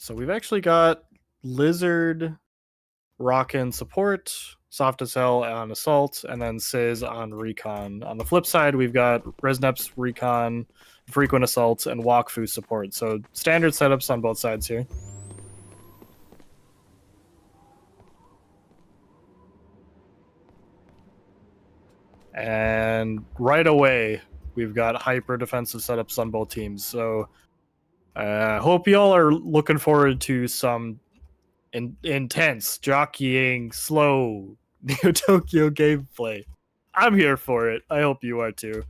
So we've actually got Lizard rockin' support, Soft as Hell on Assault, and then Sizz on Recon. On the flip side, we've got Resnep's Recon, Frequent Assault, and Wakfu support. So standard setups on both sides here. And right away, we've got hyper defensive setups on both teams. So hope y'all are looking forward to some intense, jockeying, slow Neotokyo gameplay. I'm here for it. I hope you are too.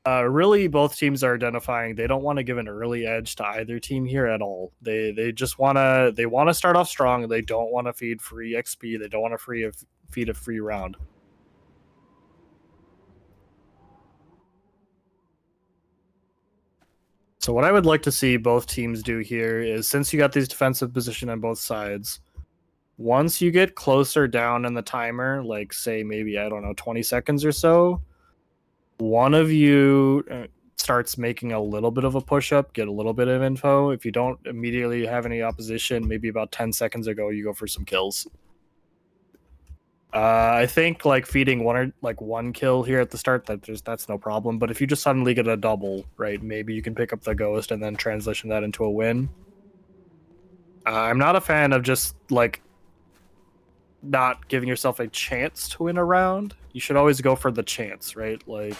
Really, both teams are identifying they don't want to give an early edge to either team here at all. They just want to start off strong. They don't want to feed free XP. They don't want to feed a free round. So what I would like to see both teams do here is, since you got these defensive position on both sides, once you get closer down in the timer, like say maybe, I don't know, 20 seconds or so, one of you starts making a little bit of a push-up, get a little bit of info. If you don't immediately have any opposition, maybe about 10 seconds ago, you go for some kills. I think like feeding one kill here at the start, that's no problem. But if you just suddenly get a double, right, maybe you can pick up the ghost and then transition that into a win. I'm not a fan of just like not giving yourself a chance to win a round. You should always go for the chance, right? Like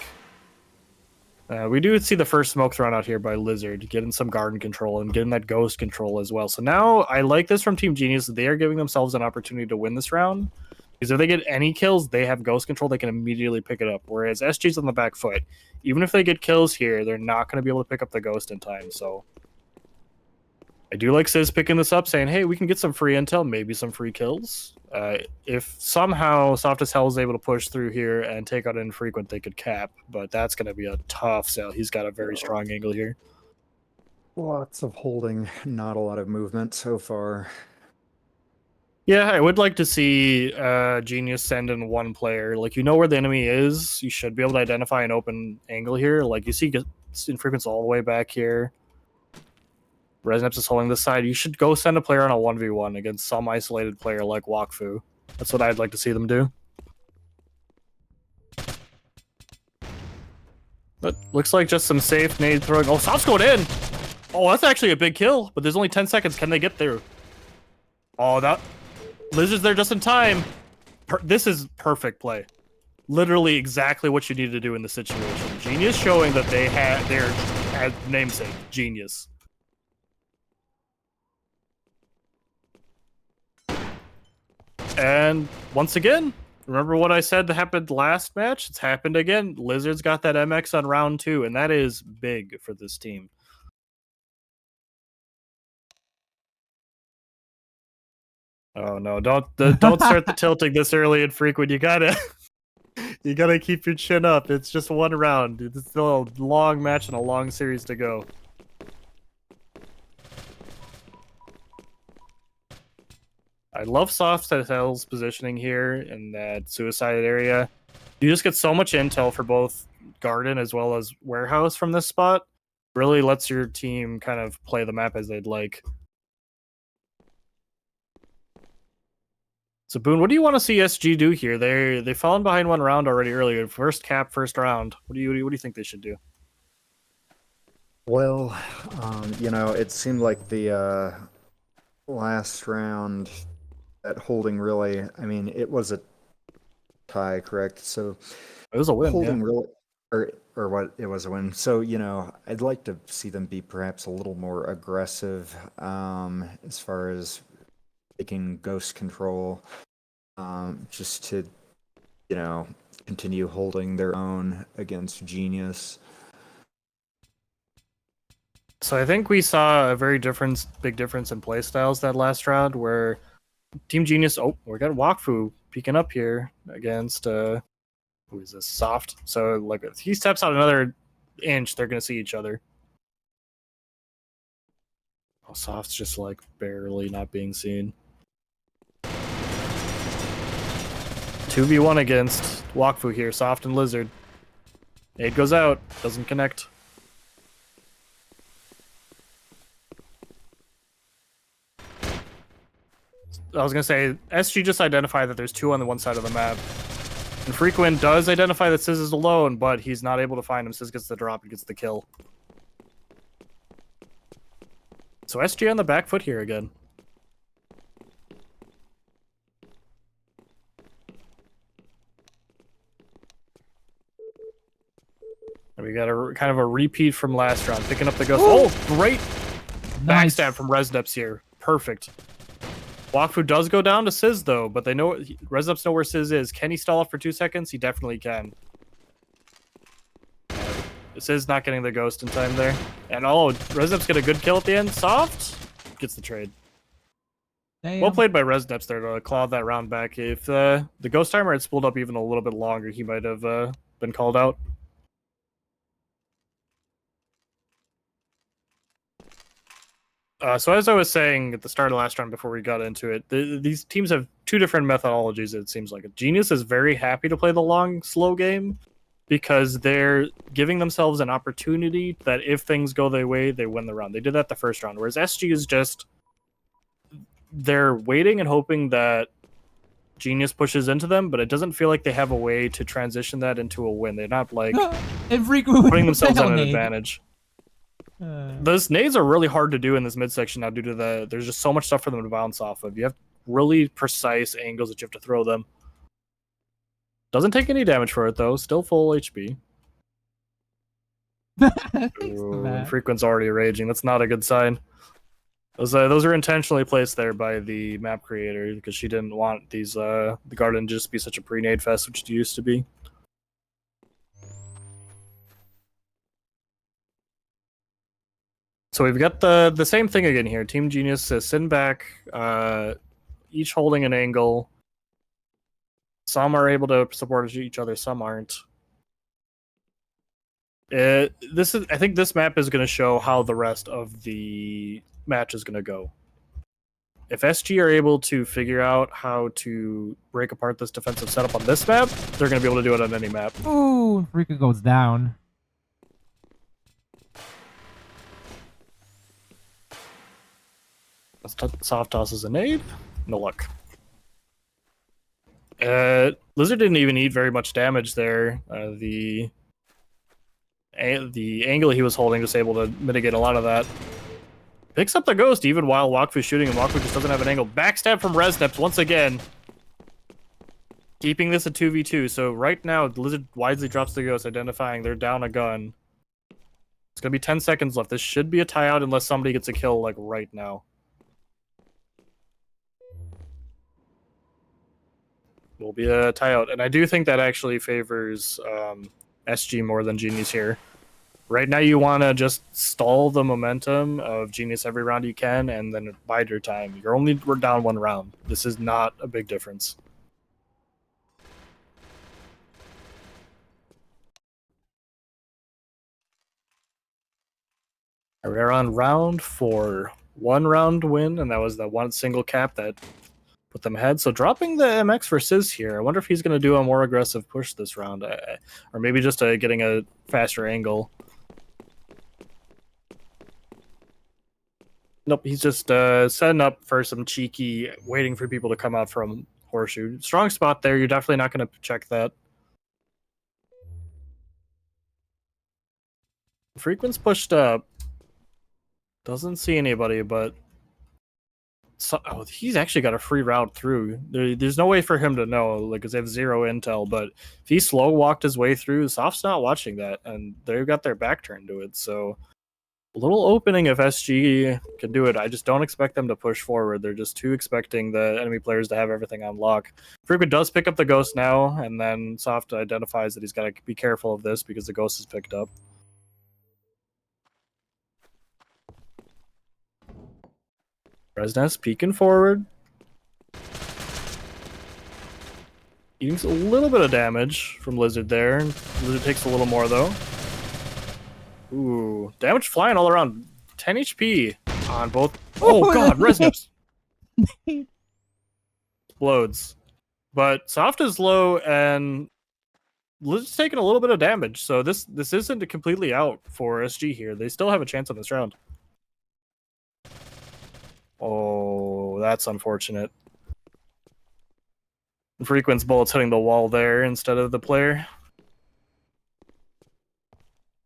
we do see the first smoke thrown out here by Lizard, getting some garden control and getting that ghost control as well. So now I like this from Team Genius. They are giving themselves an opportunity to win this round. Because if they get any kills, they have ghost control, they can immediately pick it up. Whereas SG's on the back foot. Even if they get kills here, they're not going to be able to pick up the ghost in time. So I do like Sizz picking this up, saying, hey, we can get some free intel, maybe some free kills. If somehow Soft as Hell is able to push through here and take out Infrequent, they could cap. But that's going to be a tough sell. He's got a very strong angle here. Lots of holding, not a lot of movement so far. Yeah, I would like to see Genius send in one player. Like, you know where the enemy is. You should be able to identify an open angle here. Like, you see Infrequent's all the way back here. Resneps is holding this side. You should go send a player on a 1v1 against some isolated player like Wakfu. That's what I'd like to see them do. But looks like just some safe nade throwing. Oh, Soft's going in! Oh, that's actually a big kill, but there's only 10 seconds. Can they get there? Oh, that... Lizard's there just in time. This is perfect play. Literally exactly what you need to do in the situation. Genius showing that they had their namesake. Genius. And once again, remember what I said that happened last match? It's happened again. Lizard's got that MX on round 2, and that is big for this team. Oh no! Don't start the tilting this early and frequent. You gotta keep your chin up. It's just one round. It's still a long match and a long series to go. I love Soft as Hell's positioning here in that suicide area. You just get so much intel for both Garden as well as Warehouse from this spot. Really lets your team kind of play the map as they'd like. So Boone, what do you want to see SG do here? They've fallen behind one round already earlier. First cap, first round. What do you think they should do? Well, you know, it seemed like the last round that holding really, I mean, it was a tie, correct? So it was a win. Holding yeah. really, or what? It was a win. So you know, I'd like to see them be perhaps a little more aggressive as far as taking ghost control, just to, you know, continue holding their own against Genius. So I think we saw a very big difference in playstyles that last round, where Team Genius, we got Wakfu peeking up here against who is this? Soft. So like if he steps out another inch, they're gonna see each other. Oh, Soft's just like barely not being seen. 2v1 against Wakfu here, Soft and Lizard. Nade goes out, doesn't connect. I was gonna say, SG just identified that there's two on the one side of the map. And Frequent does identify that Sizz is alone, but he's not able to find him. Sizz gets the drop and gets the kill. So SG on the back foot here again. And we got a kind of a repeat from last round, picking up the ghost. Oh, great Nice. backstab from Resneps here. Perfect. Wakfu does go down to Sizz though, but they know Resneps know where Sizz is. Can he stall it for 2 seconds? He definitely can. Sizz not getting the ghost in time there. And oh, Resneps get a good kill at the end. Soft gets the trade. Damn. Well played by Resneps there to claw that round back. If the ghost timer had spooled up even a little bit longer, he might have been called out. So as I was saying at the start of last round before we got into it, these teams have two different methodologies, it seems like. Genius is very happy to play the long, slow game because they're giving themselves an opportunity that if things go their way, they win the round. They did that the first round, whereas SG is just... They're waiting and hoping that Genius pushes into them, but it doesn't feel like they have a way to transition that into a win. They're not, like, putting themselves at an advantage. Those nades are really hard to do in this midsection now due to there's just so much stuff for them to bounce off of. You have really precise angles that you have to throw them. Doesn't take any damage for it though, still full HP. Ooh, and Frequent's already raging. That's not a good sign. Those are intentionally placed there by the map creator because she didn't want these the garden to just be such a pre-nade fest, which it used to be. So we've got the same thing again here. Team Genius is sitting back, each holding an angle. Some are able to support each other, some aren't. I think this map is going to show how the rest of the match is going to go. If SG are able to figure out how to break apart this defensive setup on this map, they're going to be able to do it on any map. Ooh, Freaking goes down. Soft tosses a nade. No luck. Lizard didn't even eat very much damage there. The angle he was holding was able to mitigate a lot of that. Picks up the ghost even while Wakfu's shooting, and Wakfu just doesn't have an angle. Backstab from Resneps once again. Keeping this a 2v2. So right now, Lizard wisely drops the ghost, identifying they're down a gun. It's going to be 10 seconds left. This should be a tie out unless somebody gets a kill like right now. Will be a tie out, and I do think that actually favors SG more than Genius here. Right now, you want to just stall the momentum of Genius every round you can, and then bide your time. We're down one round. This is not a big difference. We're on round 4. 1 round win, and that was the one single cap that put them ahead. So dropping the MX for Sizz here. I wonder if he's going to do a more aggressive push this round. Or maybe just getting a faster angle. Nope, he's just setting up for some cheeky, waiting for people to come out from Horseshoe. Strong spot there. You're definitely not going to check that. Frequent's pushed up. Doesn't see anybody, but... oh, he's actually got a free route through. There's no way for him to know, like, because they have 0 intel, but if he slow walked his way through, Soft's not watching that, and they've got their back turned to it, so a little opening if SG can do it. I just don't expect them to push forward. They're just too expecting the enemy players to have everything on lock. Frequent does pick up the ghost now, and then Soft identifies that he's got to be careful of this because the ghost is picked up. Resnes peeking forward. Eating a little bit of damage from Lizard there. Lizard takes a little more though. Ooh, damage flying all around. 10 HP on both. Oh god, Resnips! Explodes. But Soft is low and Lizard's taking a little bit of damage, so this isn't completely out for SG here. They still have a chance on this round. Oh, that's unfortunate. Frequent's bullets hitting the wall there instead of the player.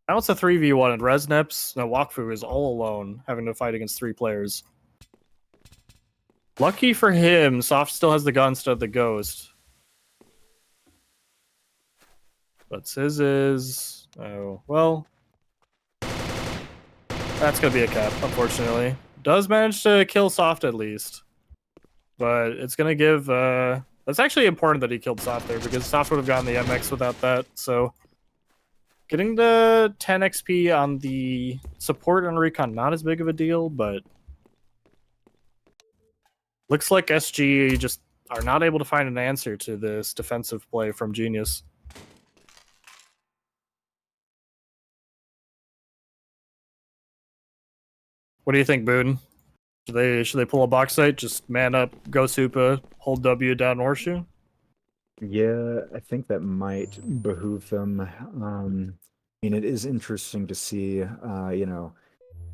Now it's a 3v1 and Resneps, no, Wakfu is all alone, having to fight against 3 players. Lucky for him, Soft still has the gun instead of the Ghost. But Sizz is... oh, well... that's gonna be a cap, unfortunately. Does manage to kill Soft at least. But it's gonna give... that's actually important that he killed Soft there, because Soft would have gotten the MX without that, so... getting the 10 XP on the support on Recon, not as big of a deal, but... looks like SG just are not able to find an answer to this defensive play from Genius. What do you think, Boone? Should they pull a box site, just man up, go Supa, hold W down Horseshoe? Yeah, I think that might behoove them. I mean, it is interesting to see, you know,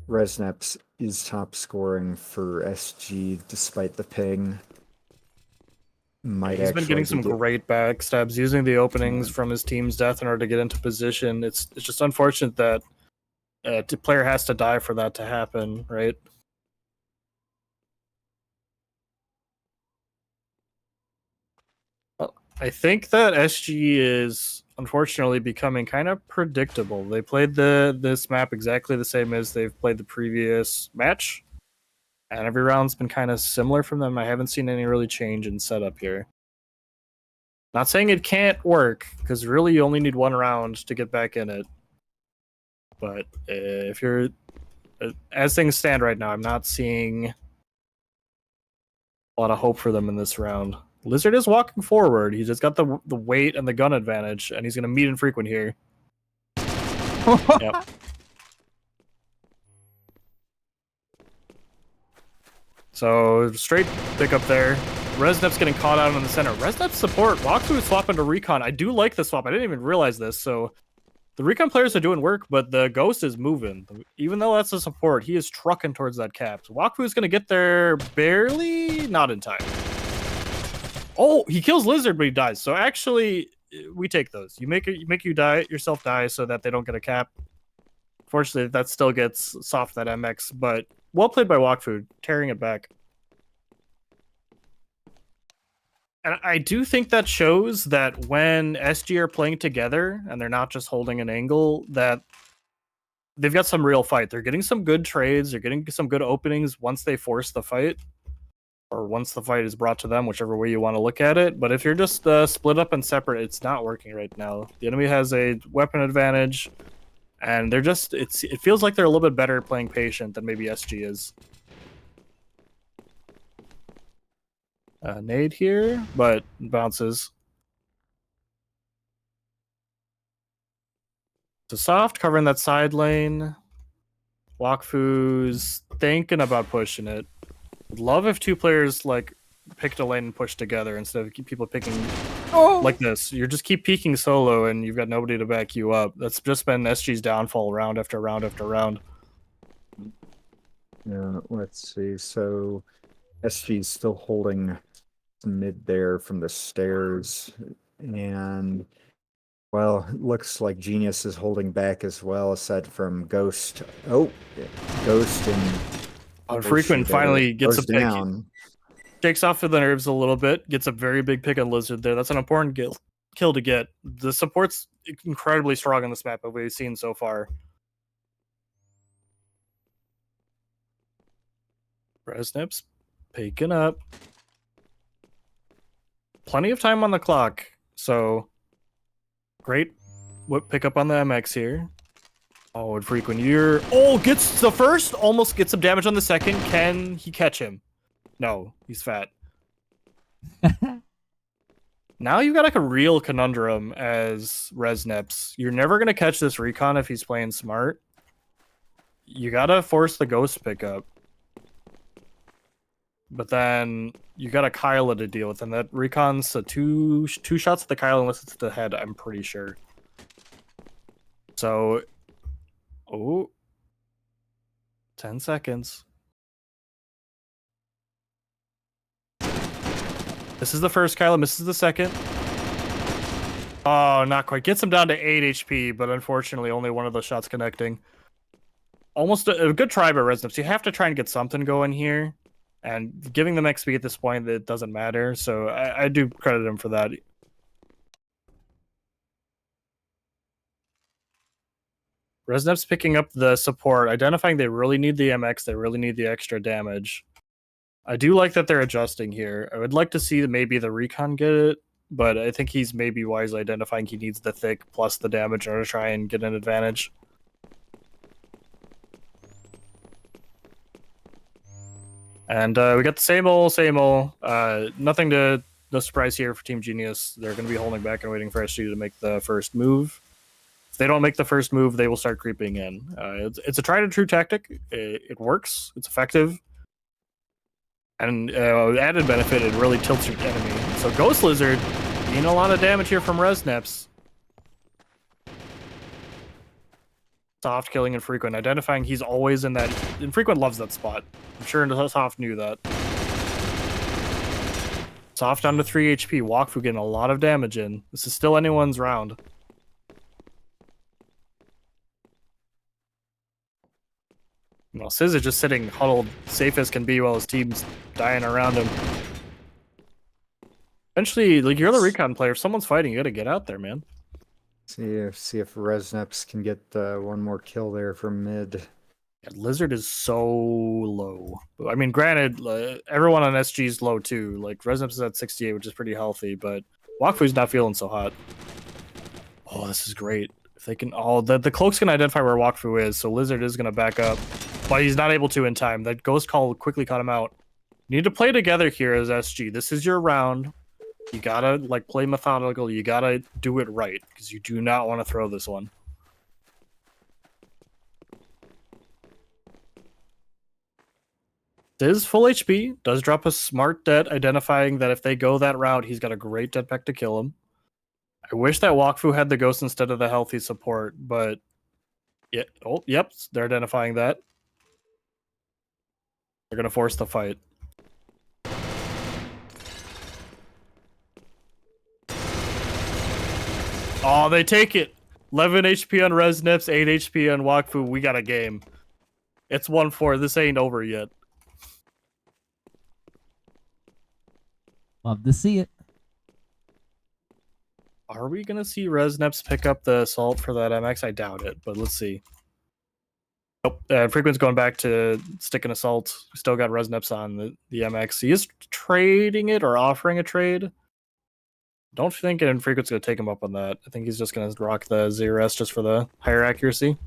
Resneps is top scoring for SG despite the ping. He's been getting some great backstabs, using the openings from his team's death in order to get into position. It's just unfortunate that the player has to die for that to happen, right? I think that SG is unfortunately becoming kind of predictable. They played this map exactly the same as they've played the previous match, and every round's been kind of similar from them. I haven't seen any really change in setup here. Not saying it can't work, because really you only need 1 round to get back in it. But if you're... as things stand right now, I'm not seeing a lot of hope for them in this round. Lizard is walking forward. He's just got the weight and the gun advantage, and he's going to meet Infrequent here. Yep. So, straight pickup there. Resnep's getting caught out in the center. Resnep's support. Wakfu is swapping to Recon. I do like the swap. I didn't even realize this. So, the Recon players are doing work, but the Ghost is moving. Even though that's a support, he is trucking towards that cap. So Wakfu is going to get there barely, not in time. Oh, he kills Lizard, but he dies. So actually, we take those. You make yourself die so that they don't get a cap. Fortunately, that still gets Soft that MX, but well played by Wakfu, tearing it back. And I do think that shows that when SG are playing together and they're not just holding an angle, that they've got some real fight. They're getting some good trades. They're getting some good openings once they force the fight, or once the fight is brought to them, whichever way you want to look at it. But if you're just split up and separate, it's not working right now. The enemy has a weapon advantage, and they're just... it feels like they're a little bit better playing patient than maybe SG is. Nade here, but bounces. So Soft covering that side lane. Wakfu's thinking about pushing it. Would love if 2 players like picked a lane and pushed together instead of people picking like this. You just keep peeking solo and you've got nobody to back you up. That's just been SG's downfall round after round after round. Yeah, let's see. So SG's still holding mid there from the stairs, and well, it looks like Genius is holding back as well, aside from Ghost. Oh, Ghost and Frequent finally gets a pick. Down. Shakes off of the nerves a little bit, gets a very big pick on Lizard there. That's an important kill to get. The support's incredibly strong on this map that we've seen so far. Resnips picking up. Plenty of time on the clock, so great whip pickup on the MX here. Oh, and Frequent, gets the first, almost gets some damage on the second. Can he catch him? No, he's fat. Now you've got like a real conundrum as Resneps. You're never going to catch this Recon if he's playing smart. You got to force the Ghost pickup. But then you got a Kyla to deal with, and that Recon's a two shots at the Kyla unless it's the head, I'm pretty sure. So, 10 seconds. This is the first Kylo, misses the second. Oh, not quite. Gets him down to 8 HP, but unfortunately only one of those shots connecting. Almost a good try by Resnips. You have to try and get something going here. And giving them XP at this point, it doesn't matter. So I do credit him for that. Resnips picking up the support, identifying they really need the MX, they really need the extra damage. I do like that they're adjusting here. I would like to see maybe the recon get it, but I think he's maybe wisely identifying he needs the thick plus the damage in order to try and get an advantage. And we got the same old, same old. Nothing to no surprise here for Team Genius. They're going to be holding back and waiting for SG to make the first move. If they don't make the first move, they will start creeping in. It's a tried and true tactic. It works. It's effective. And added benefit, it really tilts your enemy. So Ghost Lizard, getting a lot of damage here from Resnips. Soft killing Infrequent, identifying he's always in that. Infrequent loves that spot. I'm sure Soft knew that. Soft down to 3 HP. Wakfu getting a lot of damage in. This is still anyone's round. Well, Sizz just sitting huddled, safe as can be, while his team's dying around him. Eventually, like, you're the recon player. If someone's fighting, you gotta get out there, man. See if Resnips can get one more kill there from mid. Yeah, Lizard is so low. I mean, granted, everyone on SG is low too. Like, Resnips is at 68, which is pretty healthy, but Wakfu's not feeling so hot. Oh, this is great. If they can... Oh, the cloaks can identify where Wakfu is, so Lizard is gonna back up. But he's not able to in time. That Ghost Call quickly caught him out. You need to play together here as SG. This is your round. You gotta, like, play methodical. You gotta do it right, because you do not want to throw this one. Is full HP, does drop a smart debt, identifying that if they go that route, he's got a great debt pack to kill him. I wish that Wakfu had the Ghost instead of the healthy support, but... Yeah, oh, yep, they're identifying that. They're gonna force the fight. Oh, they take it. 11 HP on Resnips, 8 HP on Wakfu. We got a game. It's 1-4. This ain't over yet. Love to see it. Are we gonna see Resnips pick up the assault for that MX? I doubt it, but let's see. Nope. Frequent's going back to stick an assault. Still got Resnips on the MX. He is trading it or offering a trade. Don't think Infrequent's going to take him up on that. I think he's just going to rock the ZRS just for the higher accuracy.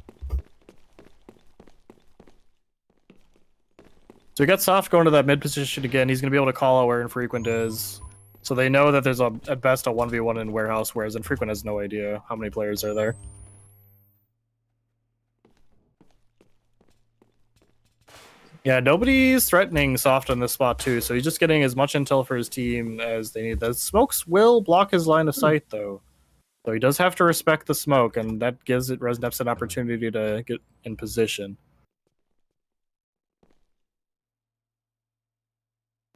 So we got Soft going to that mid position again. He's going to be able to call out where Infrequent is. So they know that there's at best a 1v1 in Warehouse, whereas Infrequent has no idea how many players are there. Yeah, nobody's threatening Soft on this spot too, so he's just getting as much intel for his team as they need. The smokes will block his line of sight though. So he does have to respect the smoke, and that gives it Resnips an opportunity to get in position.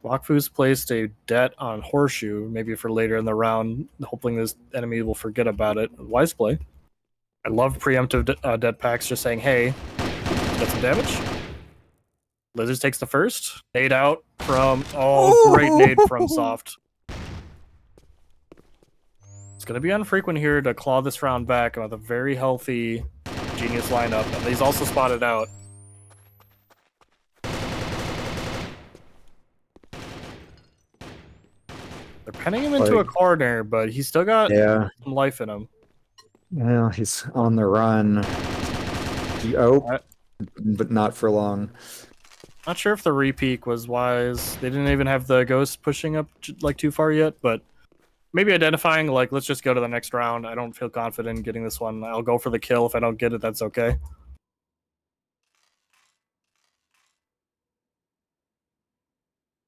Wakfu's placed a debt on Horseshoe, maybe for later in the round, hoping this enemy will forget about it. Wise play. I love preemptive debt packs, just saying, hey, get some damage. Lizards takes the first. Nade out from... Oh, great nade from Soft. It's going to be unfrequent here to claw this round back with a very healthy Genius lineup. And he's also spotted out. They're penning him into a corner, but he's still got some life in him. Well, he's on the run. But not for long. Not sure if the repeak was wise. They didn't even have the ghost pushing up like too far yet, but maybe identifying like, let's just go to the next round. I don't feel confident in getting this one. I'll go for the kill. If I don't get it, that's okay.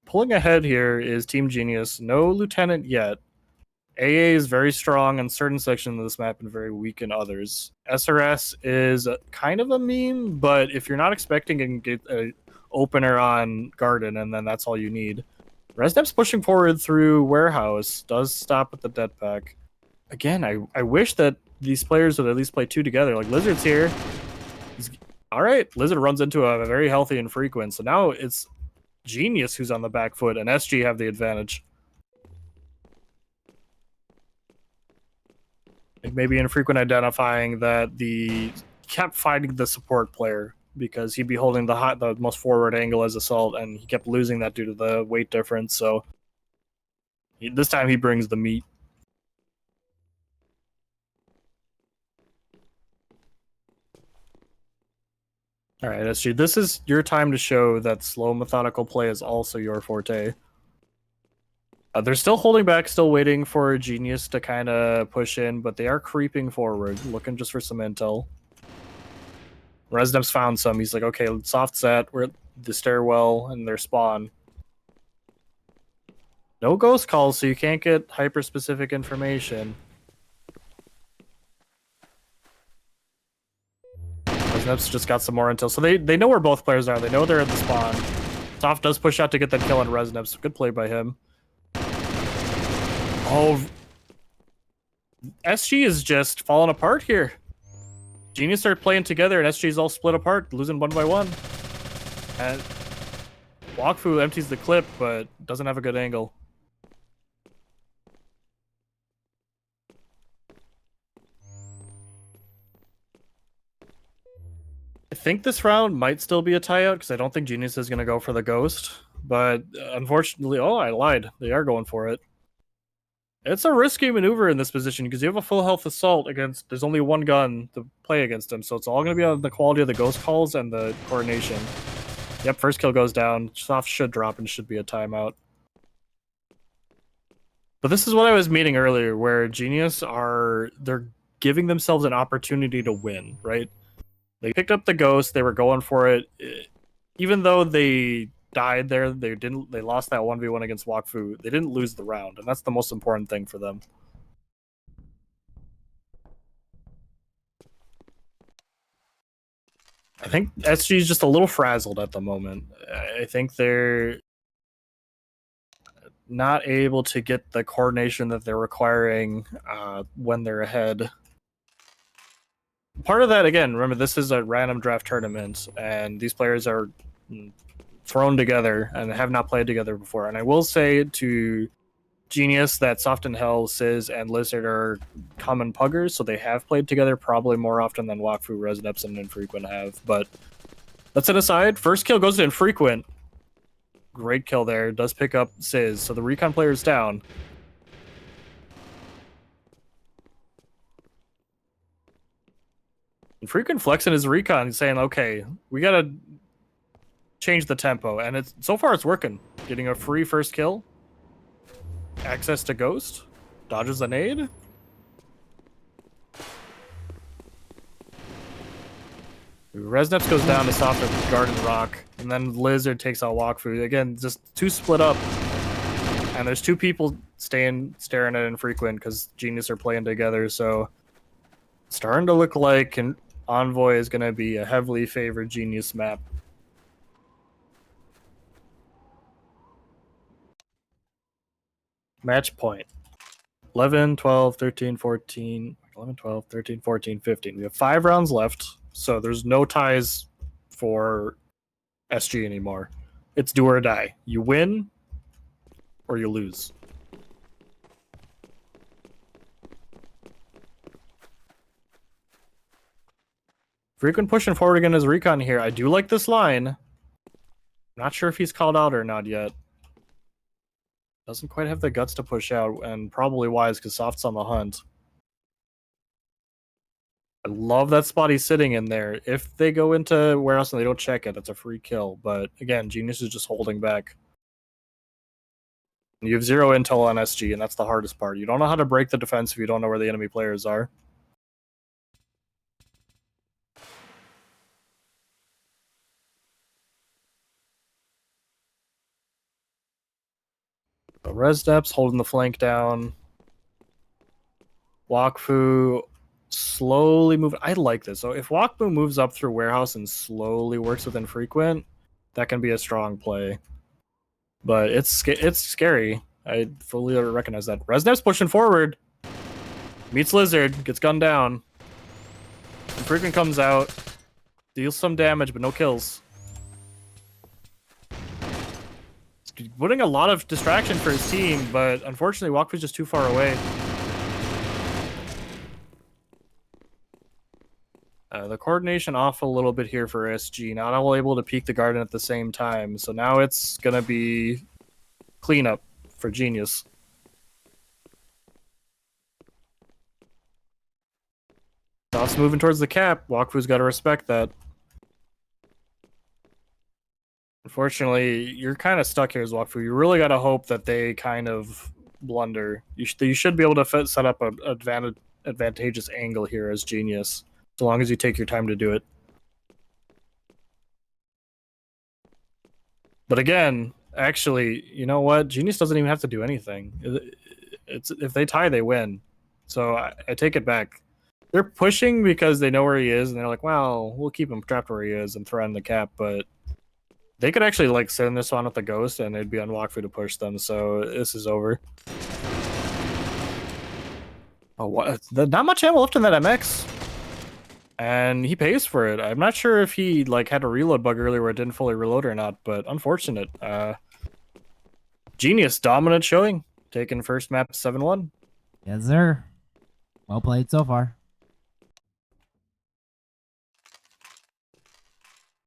Pulling ahead here is Team Genius. No Lieutenant yet. AA is very strong in certain sections of this map and very weak in others. SRS is kind of a meme, but if you're not expecting to get a opener on Garden, and then that's all you need. Resnep's pushing forward through warehouse, does stop at the dead pack. Again, I wish that these players would at least play two together. Like Lizard's here. All right, Lizard runs into a very healthy Infrequent. So now it's Genius who's on the back foot, and SG have the advantage. Maybe Infrequent identifying that the kept fighting the support player because he'd be holding the most forward angle as Assault, and he kept losing that due to the weight difference. So this time he brings the meat. All right, SG, this is your time to show that slow, methodical play is also your forte. They're still holding back, still waiting for Genius to kind of push in, but they are creeping forward, looking just for some intel. Resnep's found some. He's like, okay, soft set. We're at the stairwell and their spawn. No ghost calls, so you can't get hyper-specific information. Resnep's just got some more intel. So they know where both players are. They know they're at the spawn. Soft does push out to get that kill on Resnep's. Good play by him. Oh, SG is just falling apart here. Genius start playing together, and SG's all split apart, losing one by one. And Wakfu empties the clip, but doesn't have a good angle. I think this round might still be a tie out because I don't think Genius is going to go for the ghost. But unfortunately, oh, I lied. They are going for it. It's a risky maneuver in this position because you have a full health Assault against. There's only one gun to play against him, so it's all going to be on the quality of the ghost calls and the coordination. Yep, first kill goes down. Soft should drop and should be a timeout. But this is what I was meaning earlier, where Genius they're giving themselves an opportunity to win, right? They picked up the ghost, they were going for it. Even though they died there, they lost that 1v1 against Wakfu. They didn't lose the round, and that's the most important thing for them. I think SG is just a little frazzled at the moment. I think they're not able to get the coordination that they're requiring when they're ahead. Part of that, again, remember, this is a random draft tournament, and these players are thrown together and have not played together before. And I will say to Genius that Soft and Hell, Sizz, and Lizard are common puggers, so they have played together probably more often than Wakfu, Resneps, and Infrequent have. But that's an aside. First kill goes to Infrequent. Great kill there. Does pick up Sizz, so the recon player is down. Infrequent flexing his recon, saying, okay, we gotta change the tempo, and so far it's working. Getting a free first kill, access to ghost, dodges a nade. Resneps goes down to Soft with Garden Rock, and then Lizard takes out Wakfu. Again, just two split up, and there's two people staring at Infrequent because Genius are playing together, so it's starting to look like Envoy is going to be a heavily favored Genius map. Match point. 11, 12, 13, 14, 11, 12, 13, 14, 15. We have 5 rounds left, so there's no ties for SG anymore. It's do or die. You win or you lose. Frequent pushing forward again as recon here. I do like this line. Not sure if he's called out or not yet. Doesn't quite have the guts to push out, and probably wise because Soft's on the hunt. I love that spot he's sitting in there. If they go into warehouse and they don't check it, that's a free kill. But again, Genius is just holding back. You have 0 intel on SG, and that's the hardest part. You don't know how to break the defense if you don't know where the enemy players are. So Resneps holding the flank down. Wakfu slowly move. I like this. So if Wakfu moves up through warehouse and slowly works with Infrequent, that can be a strong play. But it's scary. I fully recognize that. Resnev's pushing forward. Meets Lizard, gets gunned down. Freaking comes out, deals some damage, but no kills. Putting a lot of distraction for his team, but unfortunately Wakfu's just too far away. The coordination off a little bit here for SG. Not all able to peek the garden at the same time, so now it's gonna be cleanup for Genius. Doss moving towards the cap. Wakfu's got to respect that. Unfortunately, you're kind of stuck here as Wakfu. You really got to hope that they kind of blunder. You should be able to set up an advantageous angle here as Genius, so long as you take your time to do it. But again, actually, you know what? Genius doesn't even have to do anything. If they tie, they win. So I take it back. They're pushing because they know where he is, and they're like, well, we'll keep him trapped where he is and threaten the cap, but they could actually like send this on with the ghost and it'd be on Wakfu to push them, so this is over. Oh, what? Not much ammo left in that MX. And he pays for it. I'm not sure if he like had a reload bug earlier where it didn't fully reload or not, but unfortunate. Genius dominant showing, taking first map 7-1. Yes, sir. Well played so far.